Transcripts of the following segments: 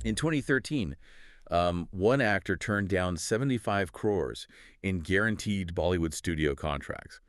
In 2013, one actor turned down 75 crores in guaranteed Bollywood studio contracts.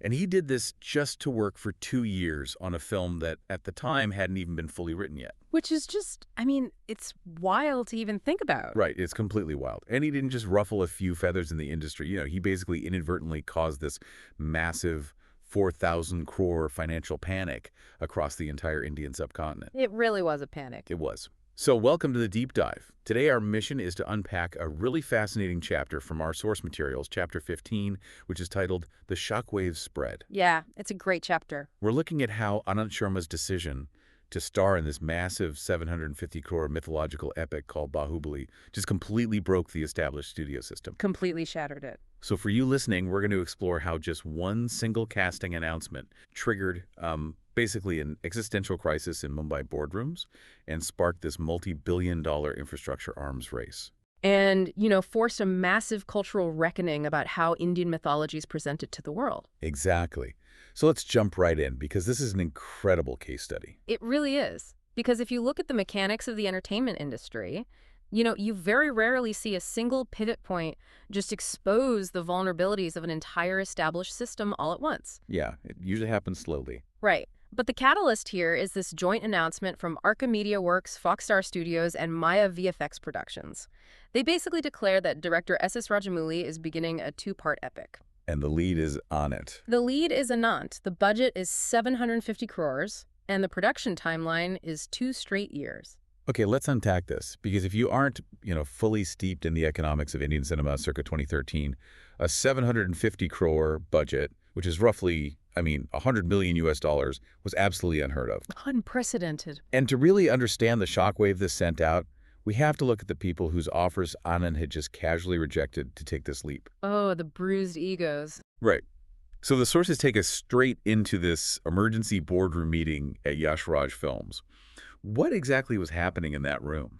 And he did this just to work for 2 years on a film that, at the time, hadn't even been fully written yet. Which is just, I mean, it's wild to even think about. Right, it's completely wild. And he didn't just ruffle a few feathers in the industry. He basically inadvertently caused this massive 4,000 crore financial panic across the entire Indian subcontinent. It really was a panic. It was. So welcome to the deep dive. Today our mission is to unpack a really fascinating chapter from our source materials, chapter 15, which is titled The Shockwaves Spread. Yeah, it's a great chapter. We're looking at how Anant Sharma's decision to star in this massive 750 crore mythological epic called Baahubali just completely broke the established studio system. Completely shattered it. So for you listening, we're going to explore how just one single casting announcement triggered basically an existential crisis in Mumbai boardrooms and sparked this multi-billion-dollar infrastructure arms race. And, forced a massive cultural reckoning about how Indian mythology is presented to the world. Exactly. So let's jump right in, because this is an incredible case study. It really is. Because if you look at the mechanics of the entertainment industry, you very rarely see a single pivot point just expose the vulnerabilities of an entire established system all at once. Yeah, it usually happens slowly. Right. But the catalyst here is this joint announcement from Arca Media Works, Foxstar Studios, and Maya VFX Productions. They basically declare that director S.S. Rajamouli is beginning a two-part epic. And the lead is on it. The lead is Anant. The budget is 750 crores, and the production timeline is 2 straight years. Okay, let's unpack this, because if you aren't, fully steeped in the economics of Indian cinema circa 2013, a 750 crore budget, which is roughly, $100 million US, was absolutely unheard of. Unprecedented. And to really understand the shockwave this sent out, we have to look at the people whose offers Anand had just casually rejected to take this leap. Oh, the bruised egos. Right. So the sources take us straight into this emergency boardroom meeting at Yash Raj Films. What exactly was happening in that room?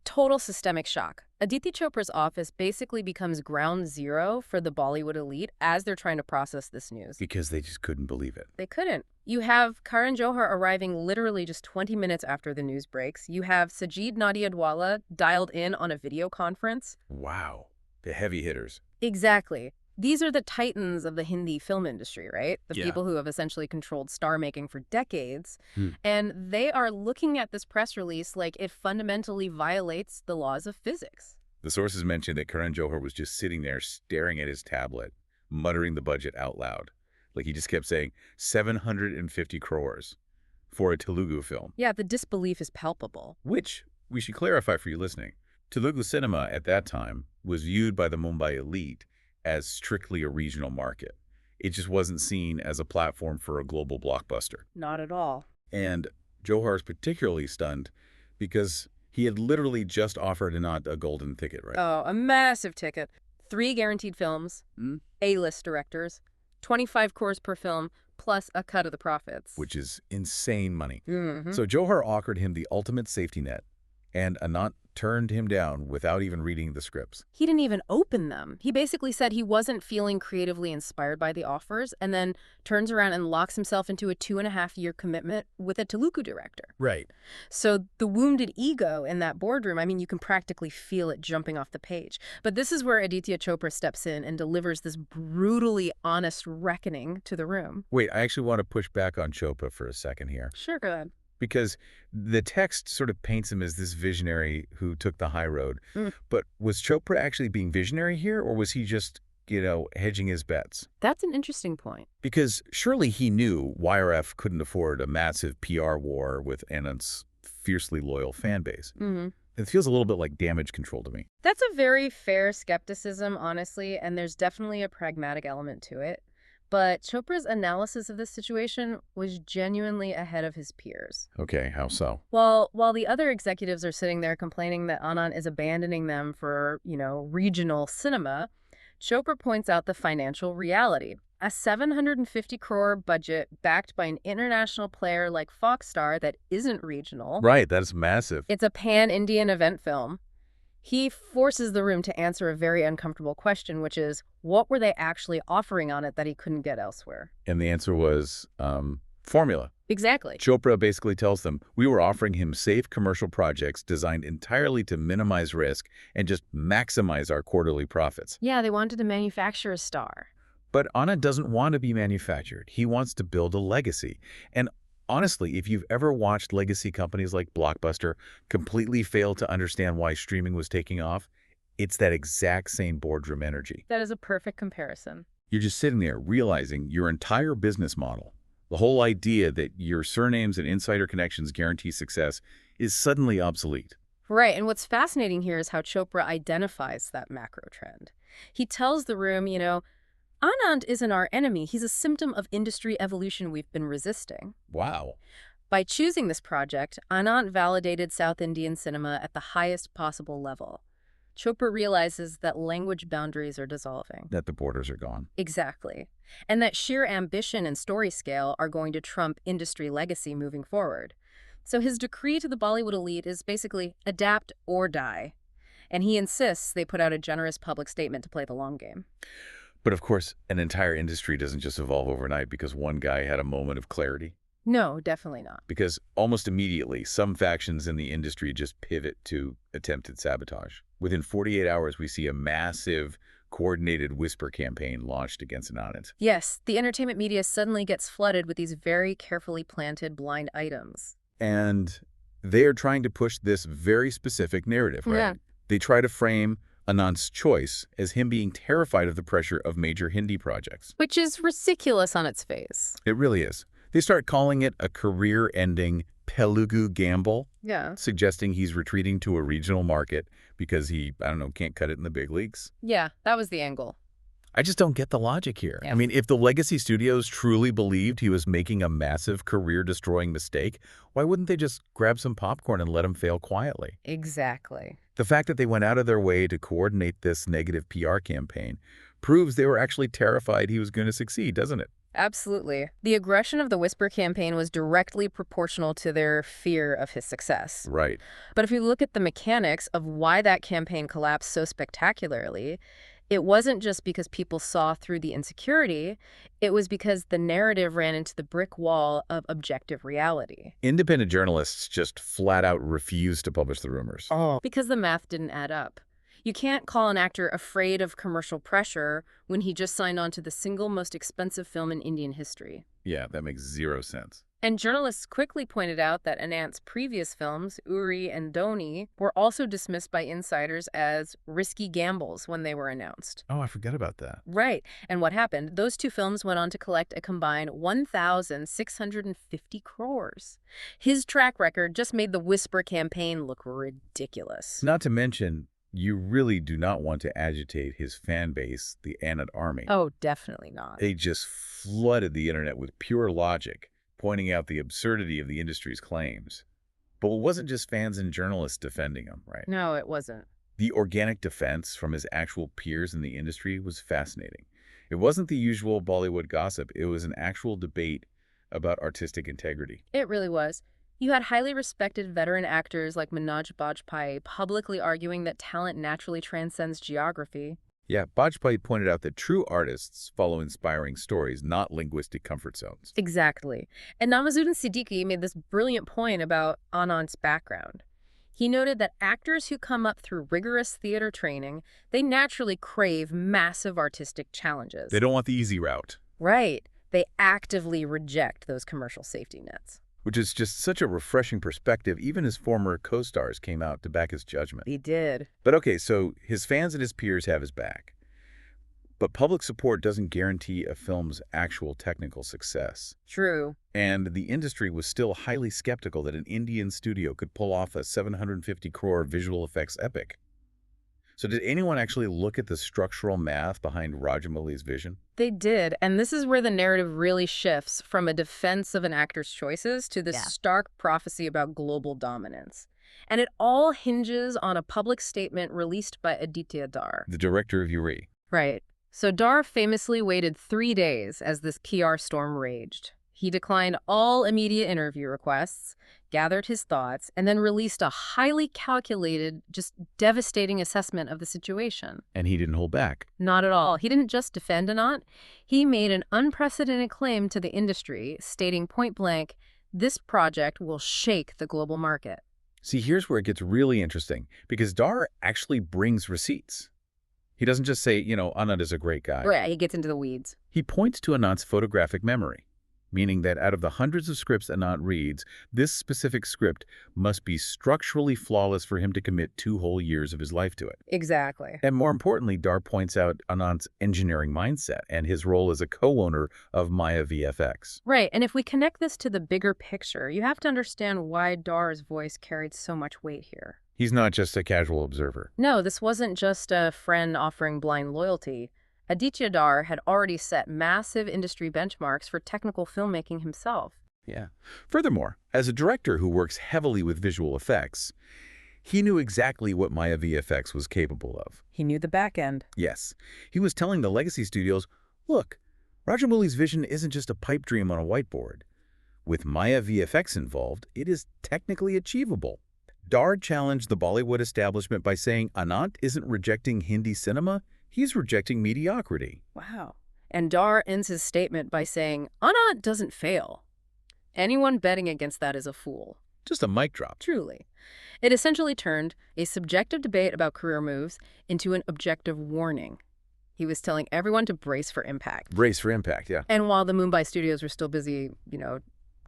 Total systemic shock. Aditya Chopra's office basically becomes ground zero for the Bollywood elite as they're trying to process this news. Because they just couldn't believe it. They couldn't. You have Karan Johar arriving literally just 20 minutes after the news breaks. You have Sajid Nadiadwala dialed in on a video conference. Wow. The heavy hitters. Exactly. These are the titans of the Hindi film industry, right? The Yeah. people who have essentially controlled star making for decades. And they are looking at this press release like it fundamentally violates the laws of physics. The sources mentioned that Karan Johar was just sitting there staring at his tablet, muttering the budget out loud. Like he just kept saying, 750 crores for a Telugu film. Yeah, the disbelief is palpable. Which, we should clarify for you listening, Telugu cinema at that time was viewed by the Mumbai elite as strictly a regional market. It just wasn't seen as a platform for a global blockbuster. Not at all. And Johar is particularly stunned because he had literally just offered Anant a golden ticket, right? Oh, a massive ticket. 3 guaranteed films, A-list directors, 25 crores per film, plus a cut of the profits. Which is insane money. Mm-hmm. So Johar offered him the ultimate safety net, and Anant turned him down without even reading the scripts. He didn't even open them. He basically said he wasn't feeling creatively inspired by the offers and then turns around and locks himself into a 2.5-year commitment with a Telugu director. Right. So the wounded ego in that boardroom, you can practically feel it jumping off the page. But this is where Aditya Chopra steps in and delivers this brutally honest reckoning to the room. Wait, I actually want to push back on Chopra for a second here. Sure, go ahead. Because the text sort of paints him as this visionary who took the high road. But was Chopra actually being visionary here, or was he just, hedging his bets? That's an interesting point. Because surely he knew YRF couldn't afford a massive PR war with Anant's fiercely loyal fan base. It feels a little bit like damage control to me. That's a very fair skepticism, honestly, and there's definitely a pragmatic element to it. But Chopra's analysis of this situation was genuinely ahead of his peers. Okay, how so? Well, while the other executives are sitting there complaining that Anant is abandoning them for, regional cinema, Chopra points out the financial reality. A 750 crore budget backed by an international player like Foxstar that isn't regional. Right, that's massive. It's a pan-Indian event film. He forces the room to answer a very uncomfortable question, which is, what were they actually offering on it that he couldn't get elsewhere? And the answer was Formula. Exactly. Chopra basically tells them, we were offering him safe commercial projects designed entirely to minimize risk and just maximize our quarterly profits. Yeah, they wanted to manufacture a star. But Anna doesn't want to be manufactured. He wants to build a legacy. And honestly, if you've ever watched legacy companies like Blockbuster completely fail to understand why streaming was taking off, it's that exact same boardroom energy. That is a perfect comparison. You're just sitting there realizing your entire business model, the whole idea that your surnames and insider connections guarantee success, is suddenly obsolete. Right, and what's fascinating here is how Chopra identifies that macro trend. He tells the room, Anant isn't our enemy. He's a symptom of industry evolution we've been resisting. Wow. By choosing this project, Anant validated South Indian cinema at the highest possible level. Chopra realizes that language boundaries are dissolving. That the borders are gone. Exactly. And that sheer ambition and story scale are going to trump industry legacy moving forward. So his decree to the Bollywood elite is basically adapt or die. And he insists they put out a generous public statement to play the long game. But of course, an entire industry doesn't just evolve overnight because one guy had a moment of clarity. No, definitely not. Because almost immediately, some factions in the industry just pivot to attempted sabotage. Within 48 hours, we see a massive, coordinated whisper campaign launched against Anant. Yes, the entertainment media suddenly gets flooded with these very carefully planted blind items. And they are trying to push this very specific narrative, right? Yeah. They try to frame Anant's choice as him being terrified of the pressure of major Hindi projects. Which is ridiculous on its face. It really is. They start calling it a career-ending Telugu gamble, Yeah. suggesting he's retreating to a regional market because he, can't cut it in the big leagues. Yeah, that was the angle. I just don't get the logic here. Yeah. I mean, if the legacy studios truly believed he was making a massive career-destroying mistake, why wouldn't they just grab some popcorn and let him fail quietly? Exactly. The fact that they went out of their way to coordinate this negative PR campaign proves they were actually terrified he was going to succeed, doesn't it? Absolutely. The aggression of the Whisper campaign was directly proportional to their fear of his success. Right. But if you look at the mechanics of why that campaign collapsed so spectacularly, it wasn't just because people saw through the insecurity, it was because the narrative ran into the brick wall of objective reality. Independent journalists just flat out refused to publish the rumors. Because the math didn't add up. You can't call an actor afraid of commercial pressure when he just signed on to the single most expensive film in Indian history. Yeah, that makes zero sense. And journalists quickly pointed out that Anant's previous films, Uri and Dhoni, were also dismissed by insiders as risky gambles when they were announced. Oh, I forgot about that. Right. And what happened? Those two films went on to collect a combined 1,650 crores. His track record just made the Whisper campaign look ridiculous. Not to mention, you really do not want to agitate his fan base, the Anant Army. Oh, definitely not. They just flooded the internet with pure logic, pointing out the absurdity of the industry's claims. But it wasn't just fans and journalists defending him, right? No, it wasn't. The organic defense from his actual peers in the industry was fascinating. It wasn't the usual Bollywood gossip. It was an actual debate about artistic integrity. It really was. You had highly respected veteran actors like Manoj Bajpayee publicly arguing that talent naturally transcends geography. Yeah, Bajpayee pointed out that true artists follow inspiring stories, not linguistic comfort zones. Exactly. And Nawazuddin Siddiqui made this brilliant point about Anand's background. He noted that actors who come up through rigorous theater training, they naturally crave massive artistic challenges. They don't want the easy route. Right. They actively reject those commercial safety nets. Which is just such a refreshing perspective. Even his former co-stars came out to back his judgment. He did. But okay, so his fans and his peers have his back. But public support doesn't guarantee a film's actual technical success. True. And the industry was still highly skeptical that an Indian studio could pull off a 750 crore visual effects epic. So did anyone actually look at the structural math behind Rajamouli's vision? They did, and this is where the narrative really shifts from a defense of an actor's choices to this stark prophecy about global dominance. And it all hinges on a public statement released by Aditya Dhar. The director of Uri. Right. So Dhar famously waited 3 days as this PR storm raged. He declined all immediate interview requests, gathered his thoughts, and then released a highly calculated, just devastating assessment of the situation. And he didn't hold back. Not at all. He didn't just defend Anant. He made an unprecedented claim to the industry, stating point blank, "This project will shake the global market." See, here's where it gets really interesting, because Dhar actually brings receipts. He doesn't just say, Anant is a great guy. Right, he gets into the weeds. He points to Anant's photographic memory, meaning that out of the hundreds of scripts Anant reads, this specific script must be structurally flawless for him to commit 2 whole years of his life to it. Exactly. And more importantly, Dhar points out Anant's engineering mindset and his role as a co-owner of Maya VFX. Right, and if we connect this to the bigger picture, you have to understand why Dhar's voice carried so much weight here. He's not just a casual observer. No, this wasn't just a friend offering blind loyalty. Aditya Dhar had already set massive industry benchmarks for technical filmmaking himself. Yeah. Furthermore, as a director who works heavily with visual effects, he knew exactly what Maya VFX was capable of. He knew the back end. Yes. He was telling the legacy studios, look, Rajamouli's vision isn't just a pipe dream on a whiteboard. With Maya VFX involved, it is technically achievable. Dhar challenged the Bollywood establishment by saying Anant isn't rejecting Hindi cinema, he's rejecting mediocrity. Wow. And Dhar ends his statement by saying, Anant doesn't fail. Anyone betting against that is a fool. Just a mic drop. Truly. It essentially turned a subjective debate about career moves into an objective warning. He was telling everyone to brace for impact. Brace for impact, yeah. And while the Mumbai studios were still busy,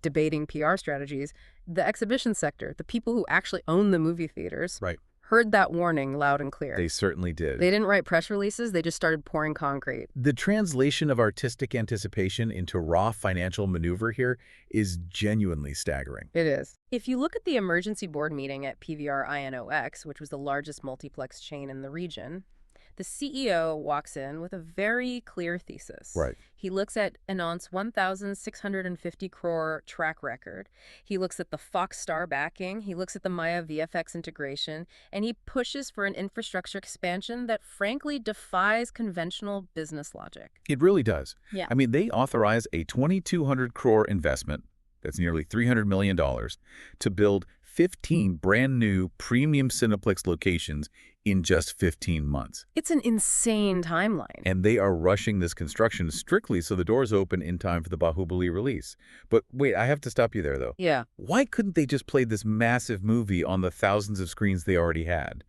debating PR strategies, the exhibition sector, the people who actually own the movie theaters, Right. heard that warning loud and clear. They certainly did. They didn't write press releases, they just started pouring concrete. The translation of artistic anticipation into raw financial maneuver here is genuinely staggering. It is. If you look at the emergency board meeting at PVR INOX, which was the largest multiplex chain in the region, the CEO walks in with a very clear thesis. Right. He looks at Anant's 1,650 crore track record. He looks at the Fox Star backing. He looks at the Maya VFX integration. And he pushes for an infrastructure expansion that frankly defies conventional business logic. It really does. Yeah. I mean, they authorize a 2,200 crore investment, that's nearly $300 million, to build 15 brand new premium Cineplex locations in just 15 months. It's an insane timeline. And they are rushing this construction strictly so the doors open in time for the Baahubali release. But wait, I have to stop you there, though. Yeah. Why couldn't they just play this massive movie on the thousands of screens they already had?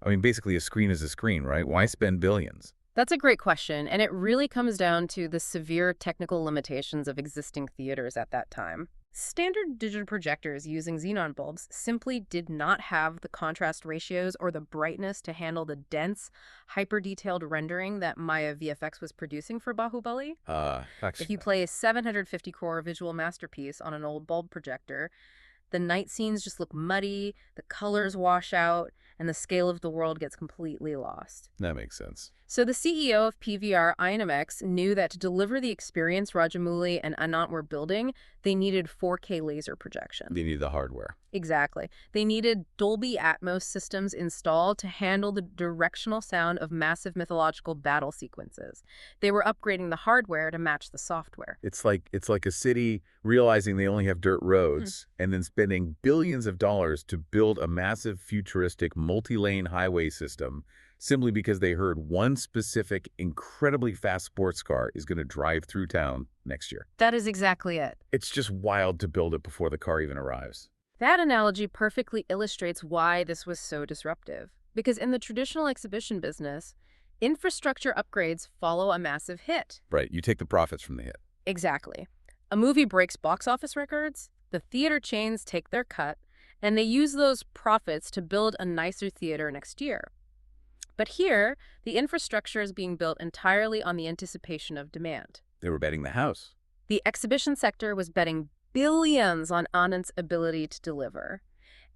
I mean, basically a screen is a screen, right? Why spend billions? That's a great question, and it really comes down to the severe technical limitations of existing theaters at that time. Standard digital projectors using xenon bulbs simply did not have the contrast ratios or the brightness to handle the dense, hyper-detailed rendering that Maya VFX was producing for Baahubali. If you play a 750 crore visual masterpiece on an old bulb projector, the night scenes just look muddy, the colors wash out, and the scale of the world gets completely lost. That makes sense. So the CEO of PVR INOX knew that to deliver the experience Rajamouli and Anant were building, they needed 4K laser projection. They need the hardware. Exactly. They needed Dolby Atmos systems installed to handle the directional sound of massive mythological battle sequences. They were upgrading the hardware to match the software. It's like a city realizing they only have dirt roads and then spending billions of dollars to build a massive futuristic multi-lane highway system simply because they heard one specific, incredibly fast sports car is going to drive through town next year. That is exactly it. It's just wild to build it before the car even arrives. That analogy perfectly illustrates why this was so disruptive. Because in the traditional exhibition business, infrastructure upgrades follow a massive hit. Right, you take the profits from the hit. Exactly. A movie breaks box office records, the theater chains take their cut, and they use those profits to build a nicer theater next year. But here, the infrastructure is being built entirely on the anticipation of demand. They were betting the house. The exhibition sector was betting billions on Anant's ability to deliver.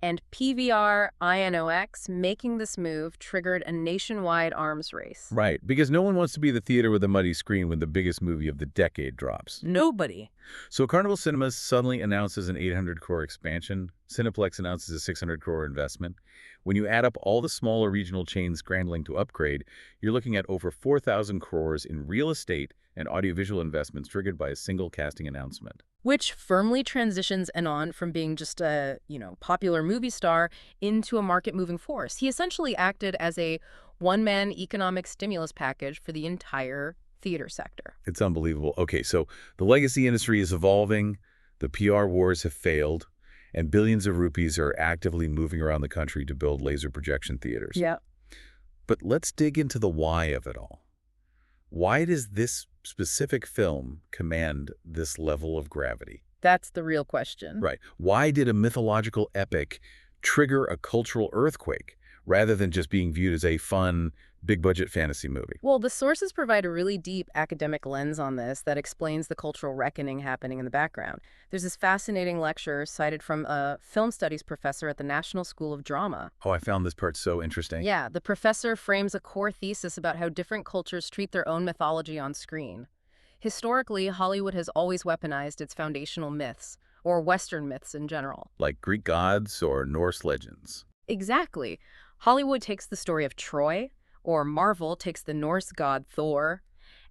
And PVR INOX making this move triggered a nationwide arms race. Right, because no one wants to be the theater with a muddy screen when the biggest movie of the decade drops. Nobody. So Carnival Cinemas suddenly announces an 800 crore expansion, Cineplex announces a 600 crore investment. When you add up all the smaller regional chains scrambling to upgrade, you're looking at over 4,000 crores in real estate and audiovisual investments triggered by a single casting announcement. Which firmly transitions Anant from being just a, popular movie star into a market-moving force. He essentially acted as a one-man economic stimulus package for the entire theater sector. It's unbelievable. Okay, so the legacy industry is evolving, the PR wars have failed, and billions of rupees are actively moving around the country to build laser projection theaters. Yeah. But let's dig into the why of it all. Why does this specific film command this level of gravity? That's the real question. Right. Why did a mythological epic trigger a cultural earthquake rather than just being viewed as a fun, big-budget fantasy movie? Well, the sources provide a really deep academic lens on this that explains the cultural reckoning happening in the background. There's this fascinating lecture cited from a film studies professor at the National School of Drama. Oh, I found this part so interesting. Yeah, the professor frames a core thesis about how different cultures treat their own mythology on screen. Historically, Hollywood has always weaponized its foundational myths, or Western myths in general. Like Greek gods or Norse legends. Exactly. Hollywood takes the story of Troy, or Marvel takes the Norse god Thor,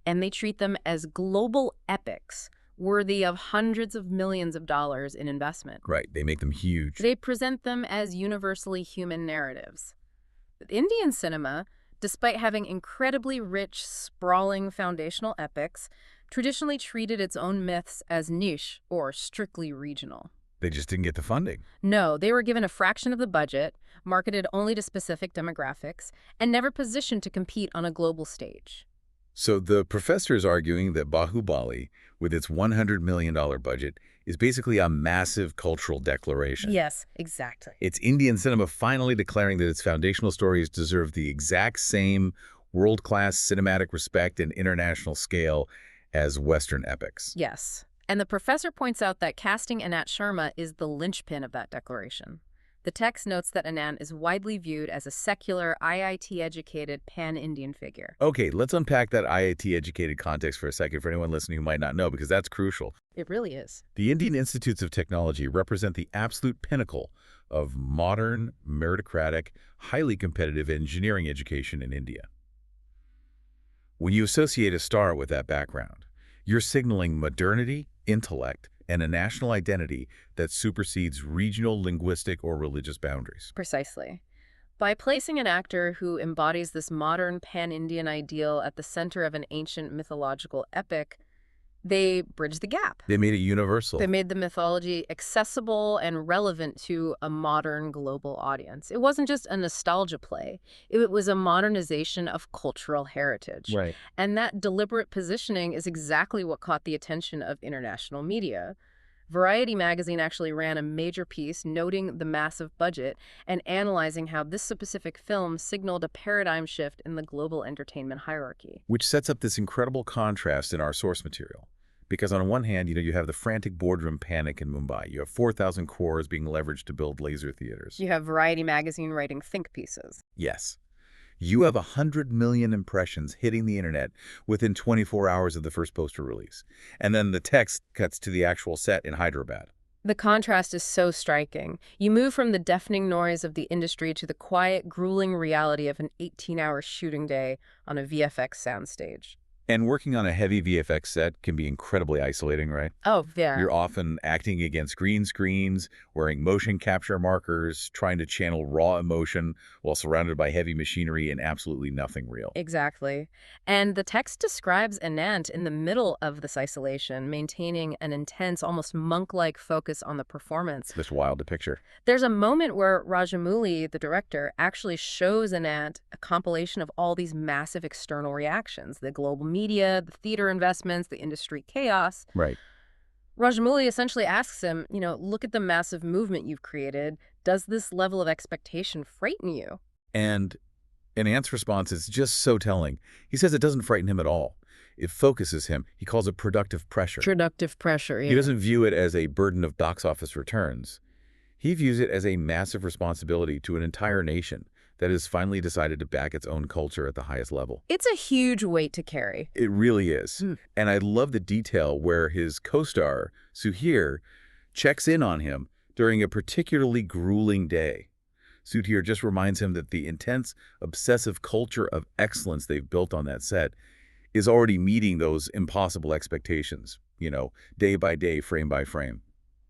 and they treat them as global epics worthy of hundreds of millions of dollars in investment. Right, they make them huge. They present them as universally human narratives. Indian cinema, despite having incredibly rich, sprawling foundational epics, traditionally treated its own myths as niche or strictly regional. They just didn't get the funding. No, they were given a fraction of the budget, marketed only to specific demographics, and never positioned to compete on a global stage. So the professor is arguing that Baahubali, with its $100 million budget, is basically a massive cultural declaration. Yes, exactly. It's Indian cinema finally declaring that its foundational stories deserve the exact same world-class cinematic respect and international scale as Western epics. Yes. And the professor points out that casting Anant Sharma is the linchpin of that declaration. The text notes that Anant is widely viewed as a secular, IIT-educated pan-Indian figure. Okay, let's unpack that IIT-educated context for a second for anyone listening who might not know, because that's crucial. It really is. The Indian Institutes of Technology represent the absolute pinnacle of modern, meritocratic, highly competitive engineering education in India. When you associate a star with that background, you're signaling modernity, intellect, and a national identity that supersedes regional, linguistic, or religious boundaries. Precisely. By placing an actor who embodies this modern pan-Indian ideal at the center of an ancient mythological epic, they bridge the gap. They made it universal. They made the mythology accessible and relevant to a modern global audience. It wasn't just a nostalgia play. It was a modernization of cultural heritage. Right. And that deliberate positioning is exactly what caught the attention of international media. Variety magazine actually ran a major piece noting the massive budget and analyzing how this specific film signaled a paradigm shift in the global entertainment hierarchy. Which sets up this incredible contrast in our source material. Because on one hand, you have the frantic boardroom panic in Mumbai. You have 4,000 crores being leveraged to build laser theaters. You have Variety magazine writing think pieces. Yes. You have 100 million impressions hitting the internet within 24 hours of the first poster release. And then the text cuts to the actual set in Hyderabad. The contrast is so striking. You move from the deafening noise of the industry to the quiet, grueling reality of an 18-hour shooting day on a VFX soundstage. And working on a heavy VFX set can be incredibly isolating, right? Oh, yeah. You're often acting against green screens, wearing motion capture markers, trying to channel raw emotion while surrounded by heavy machinery and absolutely nothing real. Exactly. And the text describes Anant in the middle of this isolation, maintaining an intense, almost monk-like focus on the performance. This wild to picture. There's a moment where Rajamouli, the director, actually shows Anant a compilation of all these massive external reactions, the global media, the theater investments, the industry chaos. Right. Rajamouli essentially asks him, look at the massive movement you've created. Does this level of expectation frighten you? And Anant's response is just so telling. He says it doesn't frighten him at all. It focuses him. He calls it productive pressure. Productive pressure, yeah. He doesn't view it as a burden of box office returns. He views it as a massive responsibility to an entire nation that has finally decided to back its own culture at the highest level. It's a huge weight to carry. It really is. And I love the detail where his co-star, Suhir, checks in on him during a particularly grueling day. Sudhir just reminds him that the intense, obsessive culture of excellence they've built on that set is already meeting those impossible expectations, day by day, frame by frame.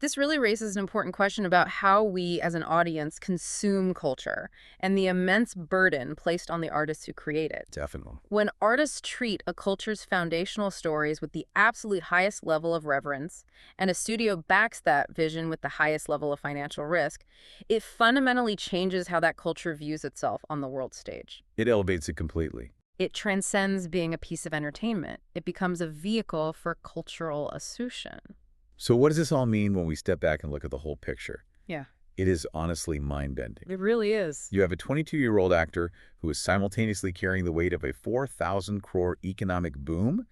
This really raises an important question about how we as an audience consume culture and the immense burden placed on the artists who create it. Definitely. When artists treat a culture's foundational stories with the absolute highest level of reverence, and a studio backs that vision with the highest level of financial risk, it fundamentally changes how that culture views itself on the world stage. It elevates it completely. It transcends being a piece of entertainment. It becomes a vehicle for cultural assumption. So what does this all mean when we step back and look at the whole picture? Yeah. It is honestly mind-bending. It really is. You have a 22-year-old actor who is simultaneously carrying the weight of a 4,000 crore economic boom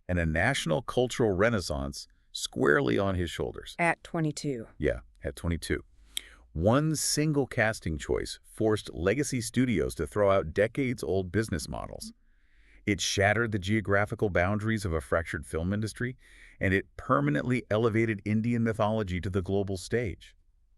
and a national cultural renaissance squarely on his shoulders. At 22. Yeah, at 22. One single casting choice forced legacy studios to throw out decades-old business models. It shattered the geographical boundaries of a fractured film industry, and it permanently elevated Indian mythology to the global stage.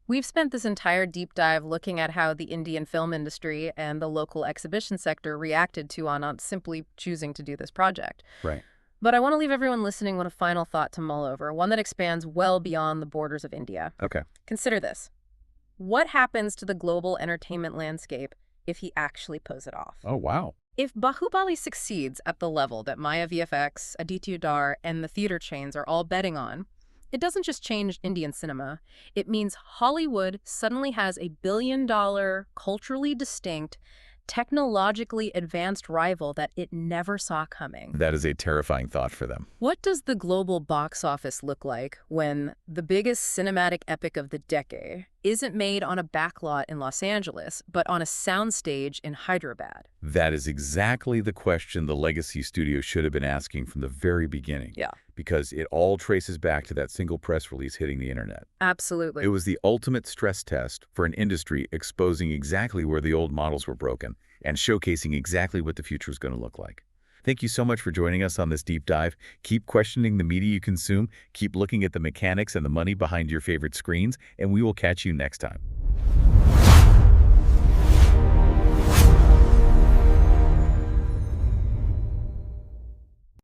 We've spent this entire deep dive looking at how the Indian film industry and the local exhibition sector reacted to Anant simply choosing to do this project. Right. But I want to leave everyone listening with a final thought to mull over, one that expands well beyond the borders of India. Okay. Consider this. What happens to the global entertainment landscape if he actually pulls it off? Oh, wow. If Baahubali succeeds at the level that Maya VFX, Aditya Dhar, and the theater chains are all betting on, it doesn't just change Indian cinema. It means Hollywood suddenly has a billion-dollar, culturally distinct, technologically advanced rival that it never saw coming. That is a terrifying thought for them. What does the global box office look like when the biggest cinematic epic of the decade isn't made on a backlot in Los Angeles, but on a soundstage in Hyderabad? That is exactly the question the legacy studio should have been asking from the very beginning. Yeah. Because it all traces back to that single press release hitting the internet. Absolutely. It was the ultimate stress test for an industry exposing exactly where the old models were broken and showcasing exactly what the future is going to look like. Thank you so much for joining us on this deep dive. Keep questioning the media you consume, keep looking at the mechanics and the money behind your favorite screens, and we will catch you next time.